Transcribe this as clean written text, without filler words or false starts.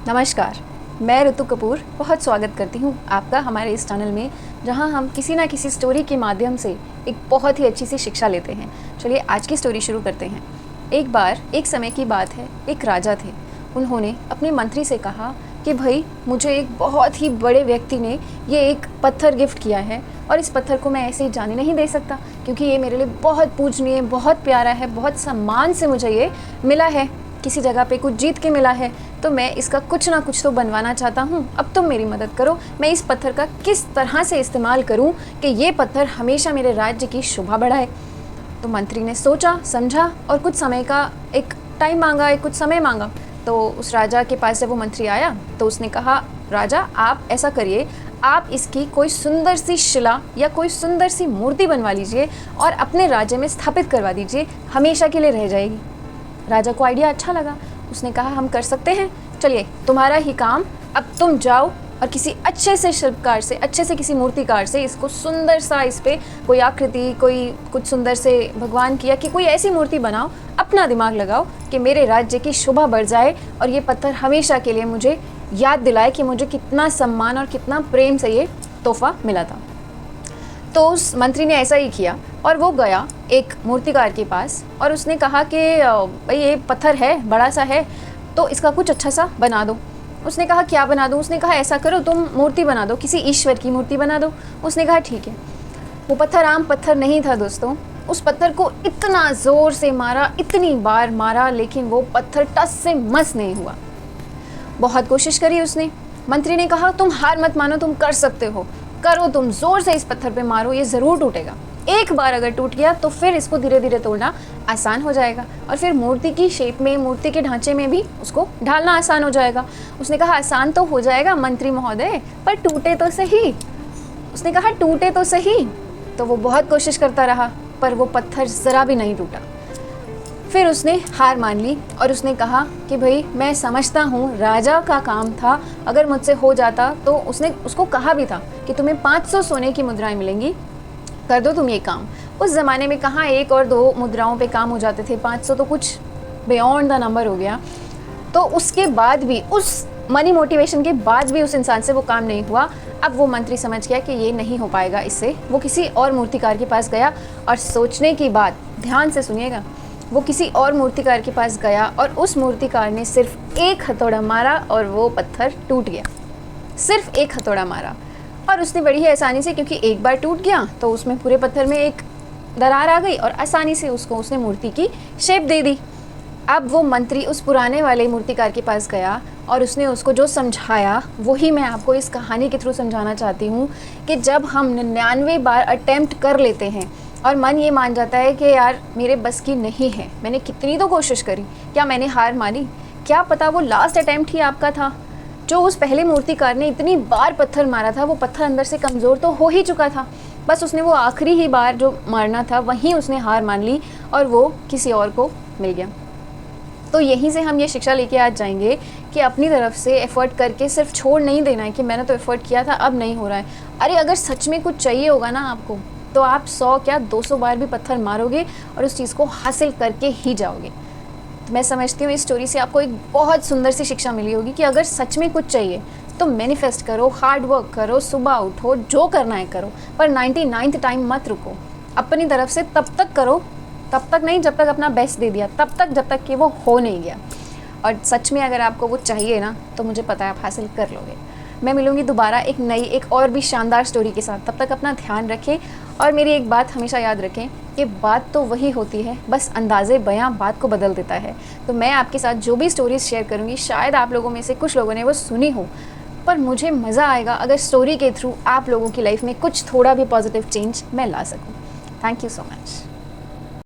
नमस्कार, मैं ऋतु कपूर बहुत स्वागत करती हूँ आपका हमारे इस चैनल में, जहाँ हम किसी ना किसी स्टोरी के माध्यम से एक बहुत ही अच्छी सी शिक्षा लेते हैं। चलिए आज की स्टोरी शुरू करते हैं। एक बार एक समय की बात है, एक राजा थे। उन्होंने अपने मंत्री से कहा कि भाई मुझे एक बहुत ही बड़े व्यक्ति ने ये एक पत्थर गिफ्ट किया है और इस पत्थर को मैं ऐसे ही जाने नहीं दे सकता, क्योंकि ये मेरे लिए बहुत पूजनीय, बहुत प्यारा है, बहुत सम्मान से मुझे ये मिला है, किसी जगह पे कुछ जीत के मिला है, तो मैं इसका कुछ ना कुछ तो बनवाना चाहता हूँ। अब तुम मेरी मदद करो, मैं इस पत्थर का किस तरह से इस्तेमाल करूँ कि ये पत्थर हमेशा मेरे राज्य की शोभा बढ़ाए। तो मंत्री ने सोचा समझा और कुछ समय का एक टाइम मांगा, कुछ समय मांगा। तो उस राजा के पास जब वो मंत्री आया तो उसने कहा, राजा आप ऐसा करिए, आप इसकी कोई सुंदर सी शिला या कोई सुंदर सी मूर्ति बनवा लीजिए और अपने राज्य में स्थापित करवा दीजिए, हमेशा के लिए रह जाएगी। राजा को आइडिया अच्छा लगा, उसने कहा हम कर सकते हैं, चलिए तुम्हारा ही काम, अब तुम जाओ और किसी अच्छे से शिल्पकार से, अच्छे से किसी मूर्तिकार से इसको सुंदर सा, इस पर कोई आकृति, कोई कुछ सुंदर से भगवान की या कि कोई ऐसी मूर्ति बनाओ, अपना दिमाग लगाओ कि मेरे राज्य की शोभा बढ़ जाए और ये पत्थर हमेशा के लिए मुझे याद दिलाए कि मुझे कितना सम्मान और कितना प्रेम से ये तोहफा मिला था। तो उस मंत्री ने ऐसा ही किया और वो गया एक मूर्तिकार के पास और उसने कहा कि भाई ये पत्थर है, बड़ा सा है, तो इसका कुछ अच्छा सा बना दो। उसने कहा क्या बना दूँ? उसने कहा ऐसा करो तुम मूर्ति बना दो, किसी ईश्वर की मूर्ति बना दो। उसने कहा ठीक है। वो पत्थर आम पत्थर नहीं था दोस्तों, उस पत्थर को इतना ज़ोर से मारा, इतनी बार मारा, लेकिन वो पत्थर टस से मस नहीं हुआ। बहुत कोशिश करी उसने। मंत्री ने कहा तुम हार मत मानो, तुम कर सकते हो, करो, तुम जोर से इस पत्थर पे मारो, ये ज़रूर टूटेगा। एक बार अगर टूट गया तो फिर इसको धीरे धीरे तोड़ना आसान हो जाएगा और फिर मूर्ति की शेप में, मूर्ति के ढांचे में भी उसको ढालना आसान हो जाएगा। उसने कहा आसान तो हो जाएगा मंत्री महोदय, पर टूटे तो सही। उसने कहा टूटे तो सही। तो वो बहुत कोशिश करता रहा पर वो पत्थर ज़रा भी नहीं टूटा। फिर उसने हार मान ली और उसने कहा कि भाई मैं समझता हूँ राजा का काम था, अगर मुझसे हो जाता तो उसने उसको कहा भी था कि तुम्हें 500 सोने की मुद्राएं मिलेंगी, कर दो तुम ये काम। उस ज़माने में कहाँ 1 और 2 मुद्राओं पे काम हो जाते थे, 500 तो कुछ बियॉन्ड द नंबर हो गया। तो उसके बाद भी, उस मनी मोटिवेशन के बाद भी उस इंसान से वो काम नहीं हुआ। अब वो मंत्री समझ गया कि ये नहीं हो पाएगा इससे। वो किसी और मूर्तिकार के पास गया और सोचने की बात, ध्यान से सुनिएगा, वो किसी और मूर्तिकार के पास गया और उस मूर्तिकार ने सिर्फ एक हथौड़ा मारा और वो पत्थर टूट गया। सिर्फ एक हथौड़ा मारा और उसने बड़ी ही आसानी से, क्योंकि एक बार टूट गया तो उसमें पूरे पत्थर में एक दरार आ गई और आसानी से उसको उसने मूर्ति की शेप दे दी। अब वो मंत्री उस पुराने वाले मूर्तिकार के पास गया और उसने उसको जो समझाया वही मैं आपको इस कहानी के थ्रू समझाना चाहती हूँ कि जब हम 99 बार अटेम्प्ट कर लेते हैं और मन ये मान जाता है कि यार मेरे बस की नहीं है, मैंने कितनी तो कोशिश करी, क्या मैंने हार मानी? क्या पता वो लास्ट अटेम्प्ट ही आपका था। जो उस पहले मूर्तिकार ने इतनी बार पत्थर मारा था, वो पत्थर अंदर से कमज़ोर तो हो ही चुका था, बस उसने वो आखिरी ही बार जो मारना था वहीं उसने हार मान ली और वो किसी और को मिल गया। तो यहीं से हम ये शिक्षा लेके आज जाएंगे कि अपनी तरफ से एफ़र्ट करके सिर्फ छोड़ नहीं देना है कि मैंने तो एफ़र्ट किया था अब नहीं हो रहा है। अरे अगर सच में कुछ चाहिए होगा ना आपको, तो आप 100 क्या 200 बार भी पत्थर मारोगे और उस चीज़ को हासिल करके ही जाओगे। तो मैं समझती हूँ इस स्टोरी से आपको एक बहुत सुंदर सी शिक्षा मिली होगी कि अगर सच में कुछ चाहिए तो मैनिफेस्ट करो, हार्ड वर्क करो, सुबह उठो, जो करना है करो, पर 99th टाइम मत रुको। अपनी तरफ से तब तक करो, तब तक नहीं जब तक अपना बेस्ट दे दिया, तब तक जब तक कि वो हो नहीं गया। और सच में अगर आपको वो चाहिए ना, तो मुझे पता है आप हासिल कर लोगे। मैं मिलूँगी दोबारा एक नई, एक और भी शानदार स्टोरी के साथ। तब तक अपना ध्यान रखें और मेरी एक बात हमेशा याद रखें कि बात तो वही होती है, बस अंदाज़े बयां बात को बदल देता है। तो मैं आपके साथ जो भी स्टोरीज़ शेयर करूँगी, शायद आप लोगों में से कुछ लोगों ने वो सुनी हो, पर मुझे मज़ा आएगा अगर स्टोरी के थ्रू आप लोगों की लाइफ में कुछ थोड़ा भी पॉजिटिव चेंज मैं ला सकूँ। Thank you so much.